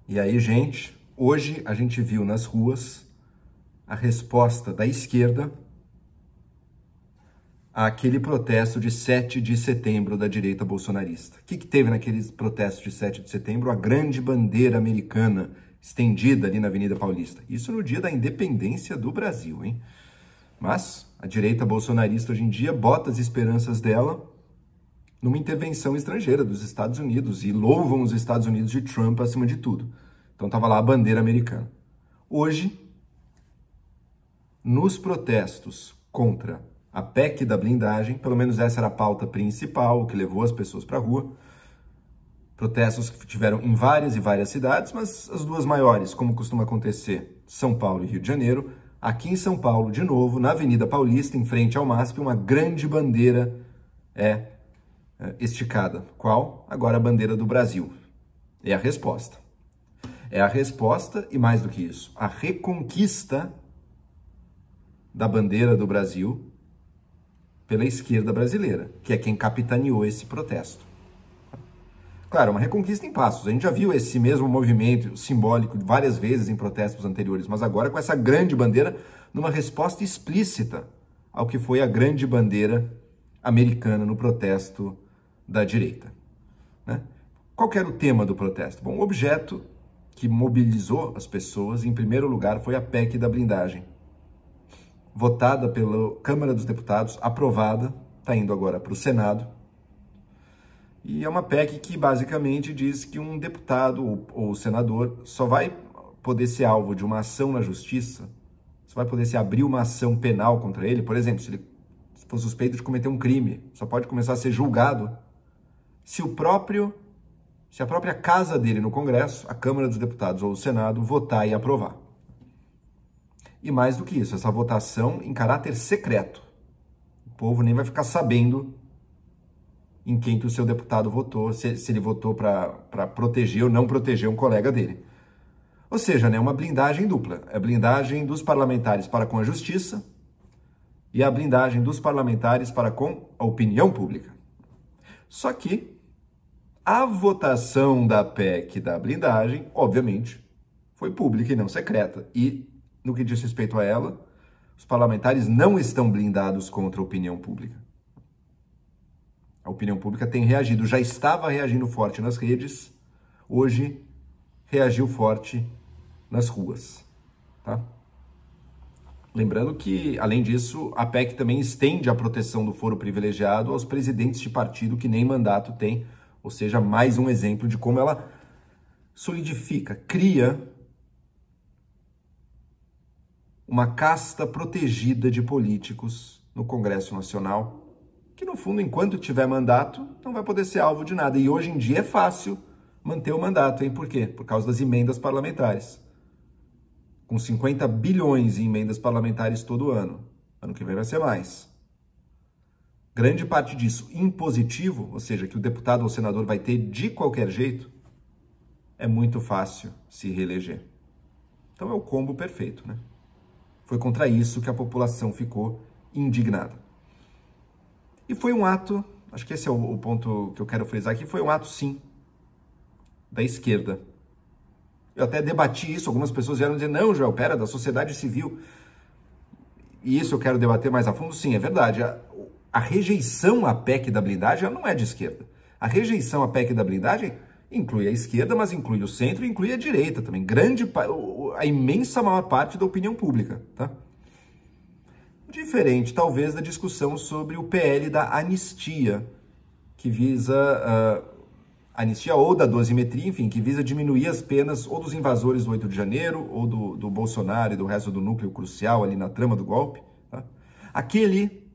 E aí, gente, hoje a gente viu nas ruas a resposta da esquerda àquele protesto de 7 de setembro da direita bolsonarista. O que teve naqueles protestos de 7 de setembro? A grande bandeira americana estendida ali na Avenida Paulista. Isso no dia da independência do Brasil, hein? Mas a direita bolsonarista hoje em dia bota as esperanças dela numa intervenção estrangeira dos Estados Unidos e louvam os Estados Unidos de Trump acima de tudo. Então estava lá a bandeira americana. Hoje, nos protestos contra a PEC da blindagem, pelo menos essa era a pauta principal, que levou as pessoas para a rua, protestos que tiveram em várias e várias cidades, mas as duas maiores, como costuma acontecer, São Paulo e Rio de Janeiro. Aqui em São Paulo, de novo, na Avenida Paulista, em frente ao MASP, uma grande bandeira esticada. Qual? Agora a bandeira do Brasil. É a resposta. É a resposta e, mais do que isso, a reconquista da bandeira do Brasil pela esquerda brasileira, que é quem capitaneou esse protesto. Claro, uma reconquista em passos. A gente já viu esse mesmo movimento simbólico várias vezes em protestos anteriores, mas agora com essa grande bandeira numa resposta explícita ao que foi a grande bandeira americana no protesto da direita, né? Qual que era o tema do protesto? Bom, o objeto que mobilizou as pessoas, em primeiro lugar, foi a PEC da blindagem, votada pela Câmara dos Deputados, aprovada, está indo agora para o Senado. E é uma PEC que basicamente diz que um deputado ou senador só vai poder ser alvo de uma ação na justiça, só vai poder se abrir uma ação penal contra ele. Por exemplo, se ele for suspeito de cometer um crime, só pode começar a ser julgado se a própria casa dele no Congresso, a Câmara dos Deputados ou o Senado, votar e aprovar. E mais do que isso, essa votação em caráter secreto. O povo nem vai ficar sabendo em quem que o seu deputado votou, se ele votou para proteger ou não proteger um colega dele. Ou seja, né, uma blindagem dupla. É a blindagem dos parlamentares para com a justiça e a blindagem dos parlamentares para com a opinião pública. Só que a votação da PEC da blindagem, obviamente, foi pública e não secreta. E, no que diz respeito a ela, os parlamentares não estão blindados contra a opinião pública. A opinião pública tem reagido, já estava reagindo forte nas redes, hoje reagiu forte nas ruas, tá? Lembrando que, além disso, a PEC também estende a proteção do foro privilegiado aos presidentes de partido que nem mandato tem, ou seja, mais um exemplo de como ela solidifica, cria uma casta protegida de políticos no Congresso Nacional, que no fundo, enquanto tiver mandato, não vai poder ser alvo de nada. E hoje em dia é fácil manter o mandato, hein? Por quê? Por causa das emendas parlamentares. Com 50 bilhões em emendas parlamentares todo ano. Ano que vem vai ser mais. Grande parte disso impositivo, ou seja, que o deputado ou senador vai ter de qualquer jeito, é muito fácil se reeleger. Então é o combo perfeito, né? Foi contra isso que a população ficou indignada. E foi um ato, acho que esse é o ponto que eu quero frisar aqui, foi um ato, sim, da esquerda. Eu até debati isso, algumas pessoas vieram dizer, não, Joel, pera, da sociedade civil. E isso eu quero debater mais a fundo. Sim, é verdade. A rejeição à PEC da blindagem não é de esquerda. A rejeição à PEC da blindagem inclui a esquerda, mas inclui o centro e inclui a direita também. A imensa maior parte da opinião pública, tá? Diferente, talvez, da discussão sobre o PL da anistia, que visa anistia ou da dosimetria, enfim, que visa diminuir as penas ou dos invasores do 8 de janeiro, ou do Bolsonaro e do resto do núcleo crucial ali na trama do golpe. Tá? Aquele,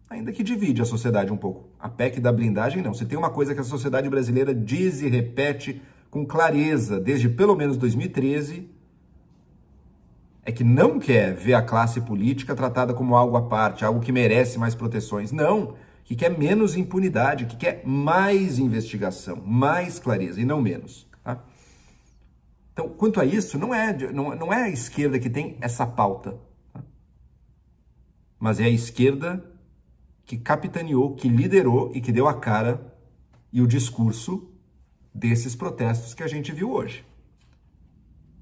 ainda que divide a sociedade um pouco. A PEC da blindagem, não. Se tem uma coisa que a sociedade brasileira diz e repete com clareza desde pelo menos 2013, é que não quer ver a classe política tratada como algo à parte, algo que merece mais proteções. Não, que quer menos impunidade, que quer mais investigação, mais clareza e não menos. Tá? Então, quanto a isso, não é a esquerda que tem essa pauta, tá? Mas é a esquerda que capitaneou, que liderou e que deu a cara e o discurso desses protestos que a gente viu hoje.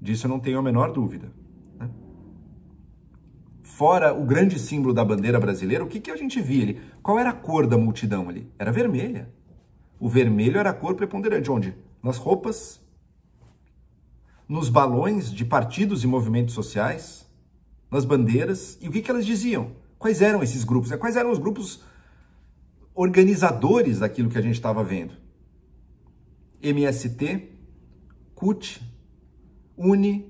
Disso eu não tenho a menor dúvida. Né? Fora o grande símbolo da bandeira brasileira, o que a gente via ali? Qual era a cor da multidão ali? Era vermelha. O vermelho era a cor preponderante. Onde? Nas roupas, nos balões de partidos e movimentos sociais, nas bandeiras. E o que elas diziam? Quais eram esses grupos? Quais eram os grupos organizadores daquilo que a gente estava vendo? MST, CUT, UNE,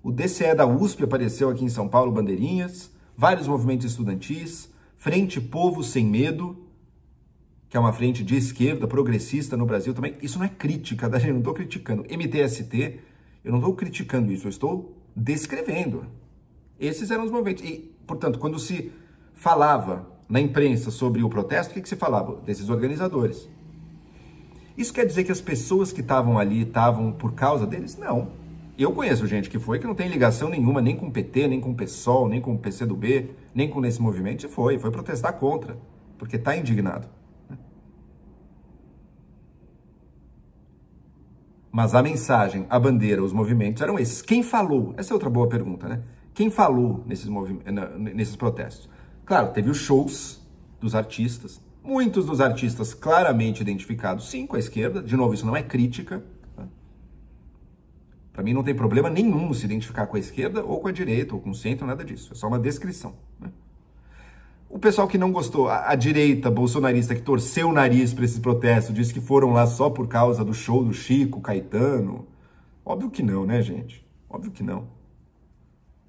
o DCE da USP apareceu aqui em São Paulo, bandeirinhas, vários movimentos estudantis, Frente Povo Sem Medo, que é uma frente de esquerda, progressista no Brasil também. Isso não é crítica, eu não estou criticando. MTST, eu não estou criticando isso, eu estou descrevendo. Esses eram os movimentos. E, portanto, quando se falava na imprensa sobre o protesto, o que se falava? Desses organizadores. Isso quer dizer que as pessoas que estavam ali estavam por causa deles? Não. Eu conheço gente que foi, que não tem ligação nenhuma, nem com o PT, nem com o PSOL, nem com o PCdoB, nem com esse movimento, e foi protestar contra, porque está indignado. Mas a mensagem, a bandeira, os movimentos eram esses. Quem falou? Essa é outra boa pergunta, né? Quem falou nesses protestos? Claro, teve os shows dos artistas, muitos dos artistas claramente identificados, sim, com a esquerda. De novo, isso não é crítica. Tá? Para mim não tem problema nenhum se identificar com a esquerda ou com a direita ou com o centro, nada disso. É só uma descrição. Né? O pessoal que não gostou, a direita bolsonarista que torceu o nariz para esse protesto, disse que foram lá só por causa do show do Chico, Caetano. Óbvio que não, né, gente? Óbvio que não.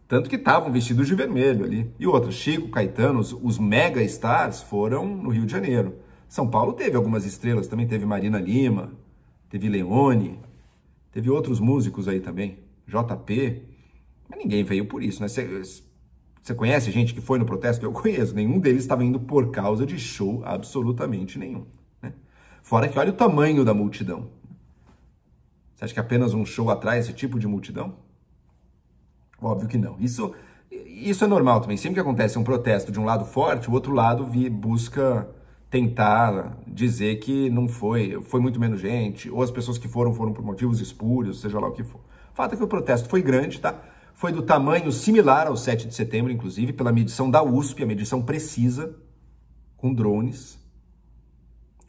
Tanto que estavam vestidos de vermelho ali. E outra, Chico, Caetano, os mega stars foram no Rio de Janeiro. São Paulo teve algumas estrelas, também teve Marina Lima, teve Leone, teve outros músicos aí também, JP. Mas ninguém veio por isso, né? Você conhece gente que foi no protesto? Eu conheço. Nenhum deles estava indo por causa de show, absolutamente nenhum. Né? Fora que olha o tamanho da multidão. Você acha que apenas um show atrai esse tipo de multidão? Óbvio que não. Isso é normal também. Sempre que acontece um protesto de um lado forte, o outro lado busca tentar dizer que não foi muito menos gente, ou as pessoas que foram por motivos espúrios, seja lá o que for. O fato é que o protesto foi grande, tá? Foi do tamanho similar ao 7 de setembro, inclusive, pela medição da USP, a medição precisa, com drones.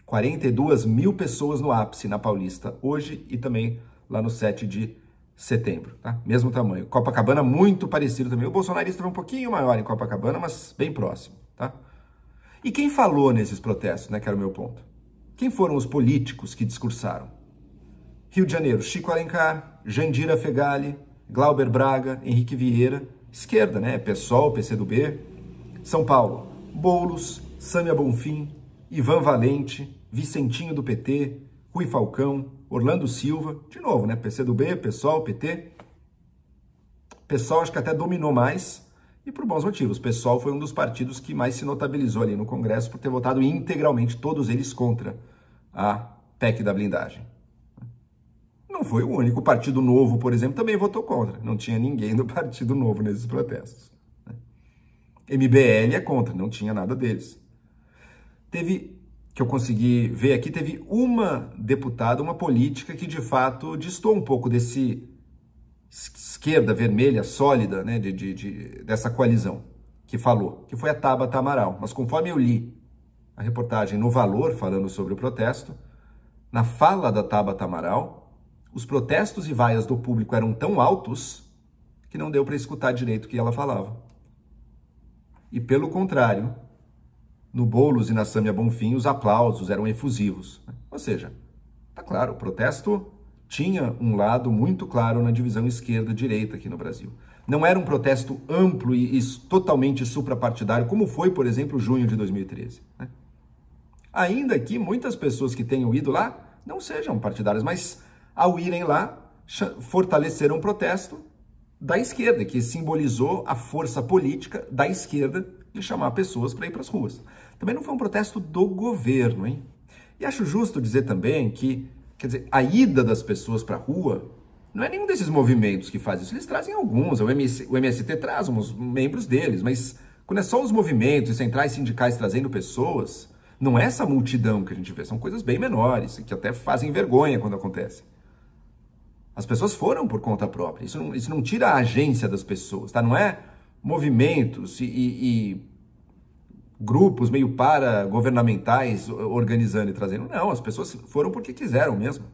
42 mil pessoas no ápice na Paulista, hoje e também lá no 7 de setembro, tá? Mesmo tamanho. Copacabana, muito parecido também. O bolsonarista foi um pouquinho maior em Copacabana, mas bem próximo, tá? E quem falou nesses protestos, né, que era o meu ponto? Quem foram os políticos que discursaram? Rio de Janeiro, Chico Alencar, Jandira Fegali, Glauber Braga, Henrique Vieira, esquerda, né? PSOL, PCdoB. São Paulo, Boulos, Sâmia Bonfim, Ivan Valente, Vicentinho do PT, Rui Falcão, Orlando Silva, de novo, né? PCdoB, PSOL, PT. PSOL acho que até dominou mais, e por bons motivos. PSOL foi um dos partidos que mais se notabilizou ali no Congresso por ter votado integralmente, todos eles contra a PEC da blindagem. Não foi o único. O Partido Novo, por exemplo, também votou contra. Não tinha ninguém do Partido Novo nesses protestos. MBL é contra, não tinha nada deles. Teve, que eu consegui ver aqui, teve uma deputada, uma política que de fato distou um pouco desse esquerda vermelha, sólida, né, dessa coalizão, que falou, que foi a Tabata Amaral. Mas conforme eu li a reportagem no Valor, falando sobre o protesto, na fala da Tabata Amaral, os protestos e vaias do público eram tão altos que não deu para escutar direito o que ela falava. E pelo contrário, no Boulos e na Sâmia Bonfim, os aplausos eram efusivos. Ou seja, tá claro, o protesto tinha um lado muito claro na divisão esquerda-direita aqui no Brasil. Não era um protesto amplo e totalmente suprapartidário, como foi, por exemplo, junho de 2013. Né? Ainda que muitas pessoas que tenham ido lá não sejam partidárias, mas ao irem lá, fortaleceram o protesto da esquerda, que simbolizou a força política da esquerda de chamar pessoas para ir para as ruas. Também não foi um protesto do governo, hein? E acho justo dizer também que, quer dizer, a ida das pessoas para a rua não é nenhum desses movimentos que faz isso. Eles trazem alguns, o MST traz uns membros deles, mas quando é só os movimentos e centrais sindicais trazendo pessoas, não é essa multidão que a gente vê, são coisas bem menores, que até fazem vergonha quando acontece. As pessoas foram por conta própria. Isso não tira a agência das pessoas, tá? Não é movimentos e grupos meio paragovernamentais organizando e trazendo. Não, as pessoas foram porque quiseram mesmo.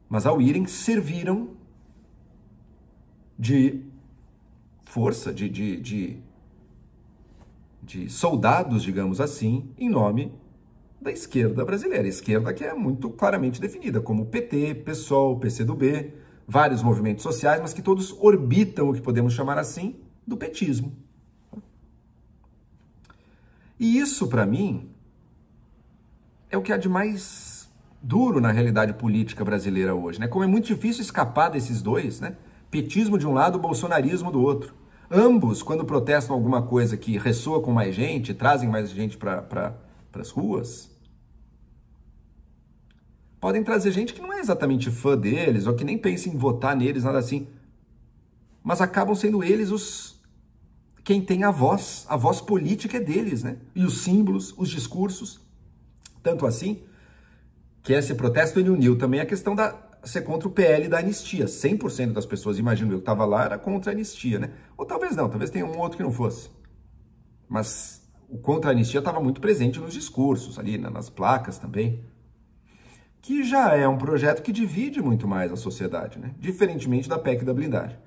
Mas ao irem, serviram de força, de soldados, digamos assim, em nome da esquerda brasileira. Esquerda que é muito claramente definida como PT, PSOL, PCdoB, vários movimentos sociais, mas que todos orbitam o que podemos chamar assim do petismo. E isso, para mim, é o que há de mais duro na realidade política brasileira hoje, né? Como é muito difícil escapar desses dois, né? Petismo de um lado, bolsonarismo do outro. Ambos, quando protestam alguma coisa que ressoa com mais gente, trazem mais gente para as ruas, podem trazer gente que não é exatamente fã deles, ou que nem pensa em votar neles, nada assim, mas acabam sendo eles quem tem a voz política é deles, né? E os símbolos, os discursos, tanto assim, que esse protesto ele uniu também a questão ser contra o PL da anistia. 100% das pessoas, imagino eu, que estava lá, era contra a anistia, né? Ou talvez não, talvez tenha um outro que não fosse. Mas o contra a anistia estava muito presente nos discursos, ali nas placas também, que já é um projeto que divide muito mais a sociedade, né? Diferentemente da PEC da blindagem.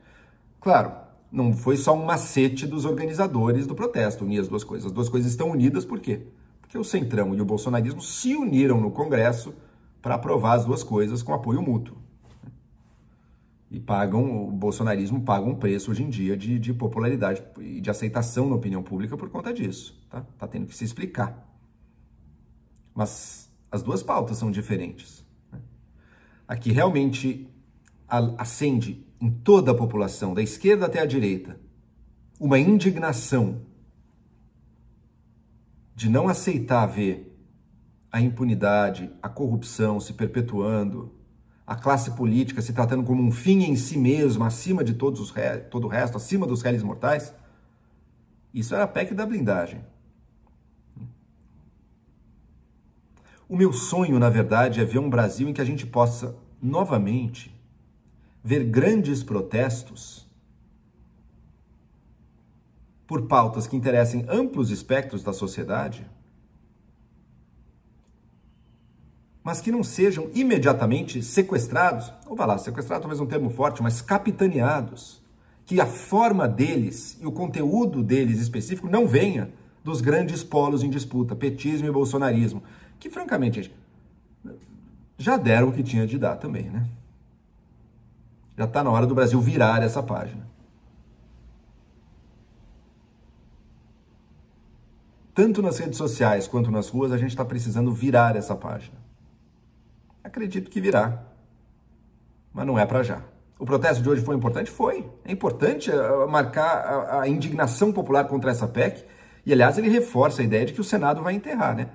Claro, não foi só um macete dos organizadores do protesto unir as duas coisas. As duas coisas estão unidas por quê? Porque o Centrão e o bolsonarismo se uniram no Congresso para aprovar as duas coisas com apoio mútuo. E o bolsonarismo paga um preço hoje em dia de popularidade e de aceitação na opinião pública por conta disso. Tá tendo que se explicar. Mas as duas pautas são diferentes. Aqui realmente acende em toda a população, da esquerda até a direita, uma indignação de não aceitar ver a impunidade, a corrupção se perpetuando, a classe política se tratando como um fim em si mesmo, acima de todo o resto, acima dos réis mortais. Isso era a PEC da blindagem. O meu sonho, na verdade, é ver um Brasil em que a gente possa, novamente, ver grandes protestos por pautas que interessem amplos espectros da sociedade, mas que não sejam imediatamente sequestrados, ou vai lá, sequestrado talvez um termo forte, mas capitaneados, que a forma deles e o conteúdo deles específico não venha dos grandes polos em disputa, petismo e bolsonarismo, que francamente, gente, já deram o que tinha de dar também, né? Já está na hora do Brasil virar essa página. Tanto nas redes sociais quanto nas ruas, a gente está precisando virar essa página. Acredito que virá, mas não é para já. O protesto de hoje foi importante? Foi. É importante marcar a indignação popular contra essa PEC. E, aliás, ele reforça a ideia de que o Senado vai enterrar, né?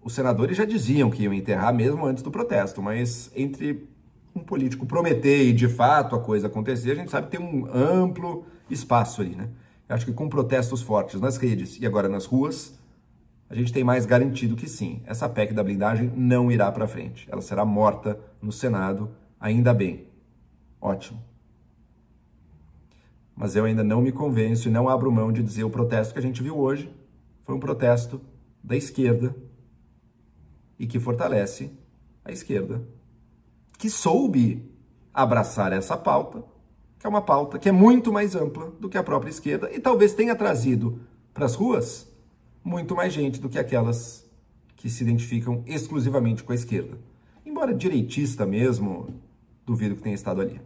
Os senadores já diziam que iam enterrar mesmo antes do protesto, mas entre um político prometer e, de fato, a coisa acontecer, a gente sabe que tem um amplo espaço ali, né? Eu acho que com protestos fortes nas redes e agora nas ruas, a gente tem mais garantido que sim, essa PEC da blindagem não irá para frente. Ela será morta no Senado, ainda bem. Ótimo. Mas eu ainda não me convenço e não abro mão de dizer o protesto que a gente viu hoje foi um protesto da esquerda e que fortalece a esquerda, que soube abraçar essa pauta, que é uma pauta que é muito mais ampla do que a própria esquerda e talvez tenha trazido para as ruas muito mais gente do que aquelas que se identificam exclusivamente com a esquerda. Embora direitista mesmo, duvido que tenha estado ali.